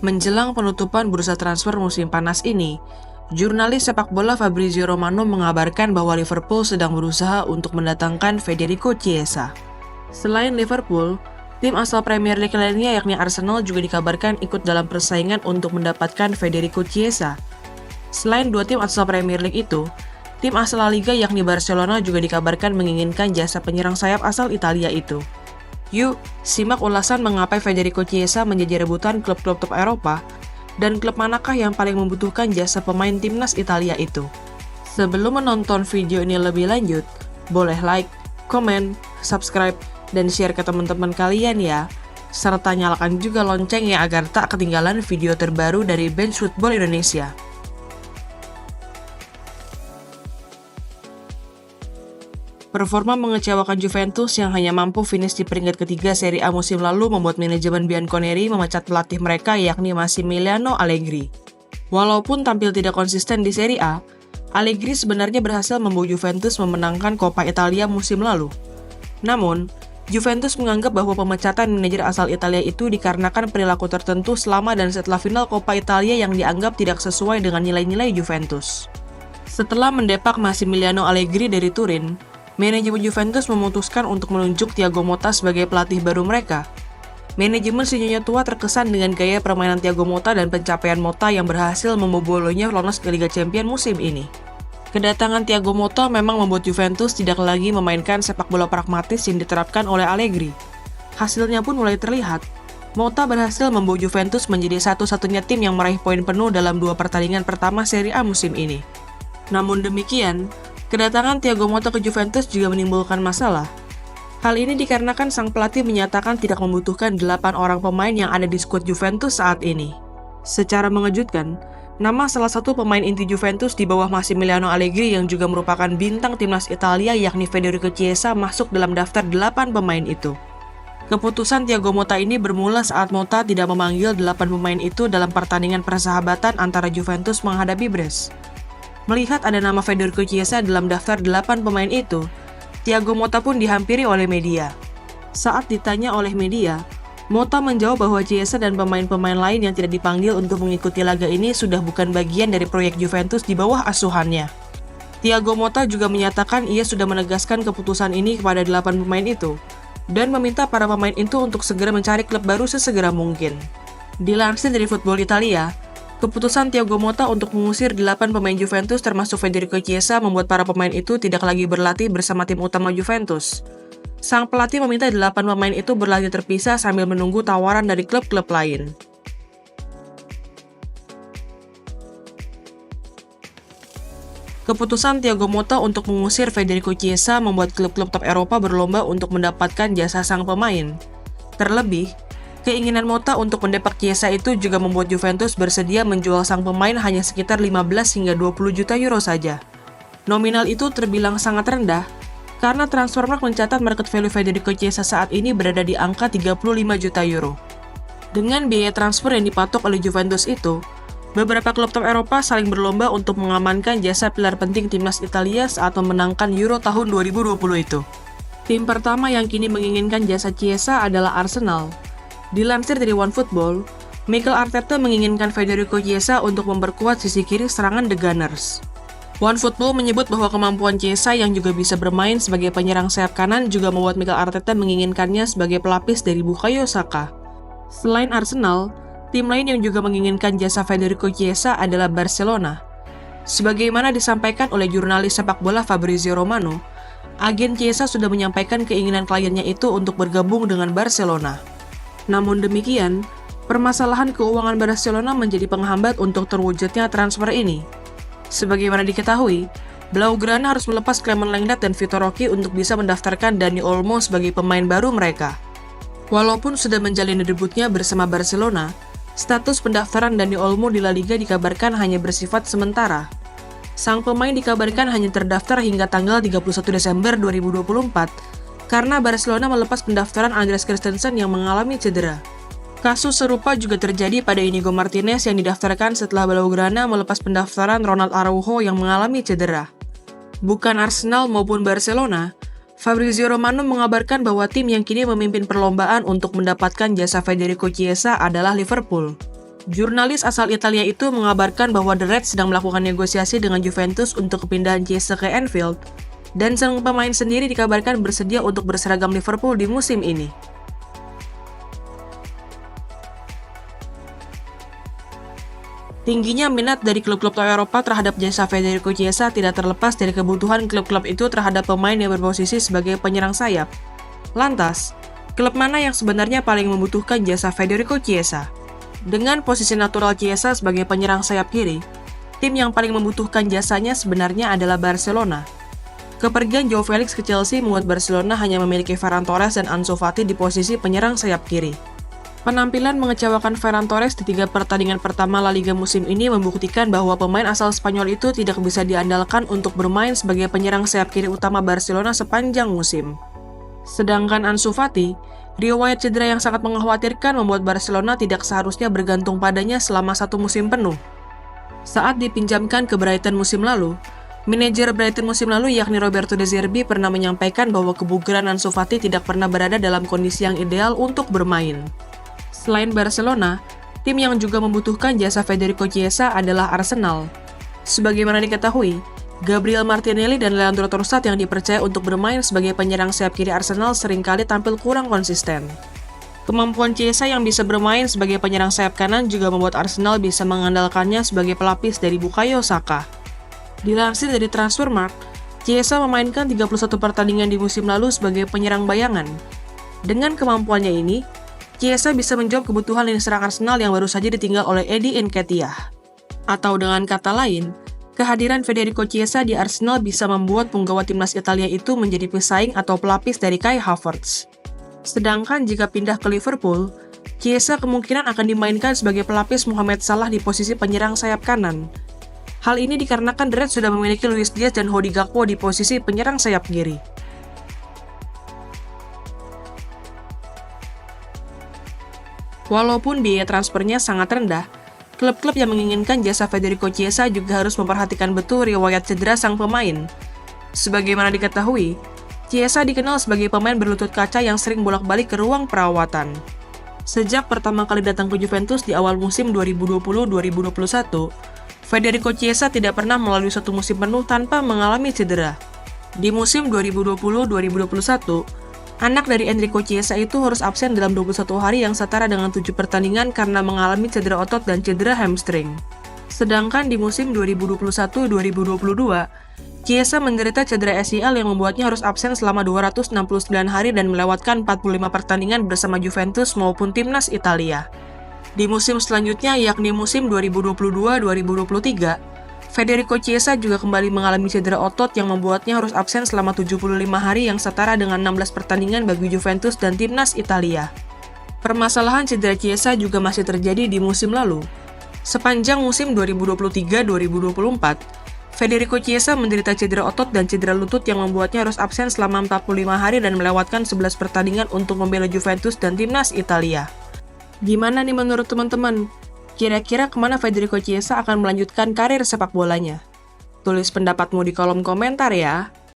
Menjelang penutupan bursa transfer musim panas ini, jurnalis sepak bola Fabrizio Romano mengabarkan bahwa Liverpool sedang berusaha untuk mendatangkan Federico Chiesa. Selain Liverpool, tim asal Premier League lainnya yakni Arsenal juga dikabarkan ikut dalam persaingan untuk mendapatkan Federico Chiesa. Selain dua tim asal Premier League itu, tim asal La Liga yakni Barcelona juga dikabarkan menginginkan jasa penyerang sayap asal Italia itu. Yuk, simak ulasan mengapa Federico Chiesa menjadi rebutan klub-klub top Eropa dan klub manakah yang paling membutuhkan jasa pemain timnas Italia itu. Sebelum menonton video ini lebih lanjut, boleh like, komen, subscribe, dan share ke teman-teman kalian ya. Serta nyalakan juga loncengnya agar tak ketinggalan video terbaru dari Bench Football Indonesia. Performa mengecewakan Juventus yang hanya mampu finish di peringkat ketiga Serie A musim lalu membuat manajemen Bianconeri memecat pelatih mereka yakni Massimiliano Allegri. Walaupun tampil tidak konsisten di Serie A, Allegri sebenarnya berhasil membawa Juventus memenangkan Coppa Italia musim lalu. Namun, Juventus menganggap bahwa pemecatan manajer asal Italia itu dikarenakan perilaku tertentu selama dan setelah final Coppa Italia yang dianggap tidak sesuai dengan nilai-nilai Juventus. Setelah mendepak Massimiliano Allegri dari Turin, manajemen Juventus memutuskan untuk menunjuk Thiago Motta sebagai pelatih baru mereka. Manajemen si nyonya tua terkesan dengan gaya permainan Thiago Motta dan pencapaian Motta yang berhasil membobolonya lolos ke Liga Champions musim ini. Kedatangan Thiago Motta memang membuat Juventus tidak lagi memainkan sepak bola pragmatis yang diterapkan oleh Allegri. Hasilnya pun mulai terlihat. Motta berhasil membawa Juventus menjadi satu-satunya tim yang meraih poin penuh dalam 2 pertandingan pertama Serie A musim ini. Namun demikian, kedatangan Thiago Motta ke Juventus juga menimbulkan masalah. Hal ini dikarenakan sang pelatih menyatakan tidak membutuhkan 8 orang pemain yang ada di skuad Juventus saat ini. Secara mengejutkan, nama salah satu pemain inti Juventus di bawah Massimiliano Allegri yang juga merupakan bintang timnas Italia yakni Federico Chiesa masuk dalam daftar 8 pemain itu. Keputusan Thiago Motta ini bermula saat Motta tidak memanggil 8 pemain itu dalam pertandingan persahabatan antara Juventus menghadapi Brest. Melihat ada nama Federico Chiesa dalam daftar 8 pemain itu, Thiago Motta pun dihampiri oleh media. Saat ditanya oleh media, Motta menjawab bahwa Chiesa dan pemain-pemain lain yang tidak dipanggil untuk mengikuti laga ini sudah bukan bagian dari proyek Juventus di bawah asuhannya. Thiago Motta juga menyatakan ia sudah menegaskan keputusan ini kepada 8 pemain itu, dan meminta para pemain itu untuk segera mencari klub baru sesegera mungkin. Dilansir dari Football Italia, keputusan Thiago Motta untuk mengusir 8 pemain Juventus termasuk Federico Chiesa membuat para pemain itu tidak lagi berlatih bersama tim utama Juventus. Sang pelatih meminta 8 pemain itu berlatih terpisah sambil menunggu tawaran dari klub-klub lain. Keputusan Thiago Motta untuk mengusir Federico Chiesa membuat klub-klub top Eropa berlomba untuk mendapatkan jasa sang pemain. Terlebih, keinginan Motta untuk mendepak Chiesa itu juga membuat Juventus bersedia menjual sang pemain hanya sekitar 15 hingga 20 juta euro saja. Nominal itu terbilang sangat rendah, karena Transfermarkt mencatat market value Federico Chiesa saat ini berada di angka 35 juta euro. Dengan biaya transfer yang dipatok oleh Juventus itu, beberapa klub top Eropa saling berlomba untuk mengamankan jasa pilar penting timnas Italia saat memenangkan Euro tahun 2020 itu. Tim pertama yang kini menginginkan jasa Chiesa adalah Arsenal. Dilansir dari OneFootball, Mikel Arteta menginginkan Federico Chiesa untuk memperkuat sisi kiri serangan The Gunners. OneFootball menyebut bahwa kemampuan Chiesa yang juga bisa bermain sebagai penyerang sayap kanan juga membuat Mikel Arteta menginginkannya sebagai pelapis dari Bukayo Saka. Selain Arsenal, tim lain yang juga menginginkan jasa Federico Chiesa adalah Barcelona. Sebagaimana disampaikan oleh jurnalis sepak bola Fabrizio Romano, agen Chiesa sudah menyampaikan keinginan kliennya itu untuk bergabung dengan Barcelona. Namun demikian, permasalahan keuangan Barcelona menjadi penghambat untuk terwujudnya transfer ini. Sebagaimana diketahui, Blaugrana harus melepas Clement Lenglet dan Vitor Roque untuk bisa mendaftarkan Dani Olmo sebagai pemain baru mereka. Walaupun sudah menjalani debutnya bersama Barcelona, status pendaftaran Dani Olmo di La Liga dikabarkan hanya bersifat sementara. Sang pemain dikabarkan hanya terdaftar hingga tanggal 31 Desember 2024 karena Barcelona melepas pendaftaran Andreas Christensen yang mengalami cedera. Kasus serupa juga terjadi pada Inigo Martinez yang didaftarkan setelah Blaugrana melepas pendaftaran Ronald Araujo yang mengalami cedera. Bukan Arsenal maupun Barcelona, Fabrizio Romano mengabarkan bahwa tim yang kini memimpin perlombaan untuk mendapatkan jasa Federico Chiesa adalah Liverpool. Jurnalis asal Italia itu mengabarkan bahwa The Reds sedang melakukan negosiasi dengan Juventus untuk kepindahan Chiesa ke Anfield, dan sang pemain sendiri dikabarkan bersedia untuk berseragam Liverpool di musim ini. Tingginya minat dari klub-klub Eropa terhadap jasa Federico Chiesa tidak terlepas dari kebutuhan klub-klub itu terhadap pemain yang berposisi sebagai penyerang sayap. Lantas, klub mana yang sebenarnya paling membutuhkan jasa Federico Chiesa? Dengan posisi natural Chiesa sebagai penyerang sayap kiri, tim yang paling membutuhkan jasanya sebenarnya adalah Barcelona. Kepergian Joao Felix ke Chelsea membuat Barcelona hanya memiliki Ferran Torres dan Ansu Fati di posisi penyerang sayap kiri. Penampilan mengecewakan Ferran Torres di 3 pertandingan pertama La Liga musim ini membuktikan bahwa pemain asal Spanyol itu tidak bisa diandalkan untuk bermain sebagai penyerang sayap kiri utama Barcelona sepanjang musim. Sedangkan Ansu Fati, riwayat cedera yang sangat mengkhawatirkan membuat Barcelona tidak seharusnya bergantung padanya selama 1 musim penuh. Saat dipinjamkan ke Brighton musim lalu, manajer Brighton musim lalu yakni Roberto De Zerbi pernah menyampaikan bahwa kebugaran Ansu Fati tidak pernah berada dalam kondisi yang ideal untuk bermain. Selain Barcelona, tim yang juga membutuhkan jasa Federico Chiesa adalah Arsenal. Sebagaimana diketahui, Gabriel Martinelli dan Leandro Trossard yang dipercaya untuk bermain sebagai penyerang sayap kiri Arsenal seringkali tampil kurang konsisten. Kemampuan Chiesa yang bisa bermain sebagai penyerang sayap kanan juga membuat Arsenal bisa mengandalkannya sebagai pelapis dari Bukayo Saka. Dilansir dari Transfermarkt, Chiesa memainkan 31 pertandingan di musim lalu sebagai penyerang bayangan. Dengan kemampuannya ini, Chiesa bisa menjawab kebutuhan lini serang Arsenal yang baru saja ditinggal oleh Eddie Nketiah. Atau dengan kata lain, kehadiran Federico Chiesa di Arsenal bisa membuat punggawa timnas Italia itu menjadi pesaing atau pelapis dari Kai Havertz. Sedangkan jika pindah ke Liverpool, Chiesa kemungkinan akan dimainkan sebagai pelapis Mohamed Salah di posisi penyerang sayap kanan. Hal ini dikarenakan The Reds sudah memiliki Luis Diaz dan Cody Gakpo di posisi penyerang sayap kiri. Walaupun biaya transfernya sangat rendah, klub-klub yang menginginkan jasa Federico Chiesa juga harus memperhatikan betul riwayat cedera sang pemain. Sebagaimana diketahui, Chiesa dikenal sebagai pemain berlutut kaca yang sering bolak-balik ke ruang perawatan. Sejak pertama kali datang ke Juventus di awal musim 2020-2021, Federico Chiesa tidak pernah melalui satu musim penuh tanpa mengalami cedera. Di musim 2020-2021, anak dari Enrico Chiesa itu harus absen dalam 21 hari yang setara dengan 7 pertandingan karena mengalami cedera otot dan cedera hamstring. Sedangkan di musim 2021-2022, Chiesa menderita cedera ACL yang membuatnya harus absen selama 269 hari dan melewatkan 45 pertandingan bersama Juventus maupun timnas Italia. Di musim selanjutnya, yakni musim 2022-2023, Federico Chiesa juga kembali mengalami cedera otot yang membuatnya harus absen selama 75 hari yang setara dengan 16 pertandingan bagi Juventus dan timnas Italia. Permasalahan cedera Chiesa juga masih terjadi di musim lalu. Sepanjang musim 2023-2024, Federico Chiesa menderita cedera otot dan cedera lutut yang membuatnya harus absen selama 45 hari dan melewatkan 11 pertandingan untuk membela Juventus dan timnas Italia. Gimana nih menurut teman-teman? Kira-kira kemana Federico Chiesa akan melanjutkan karir sepak bolanya? Tulis pendapatmu di kolom komentar ya.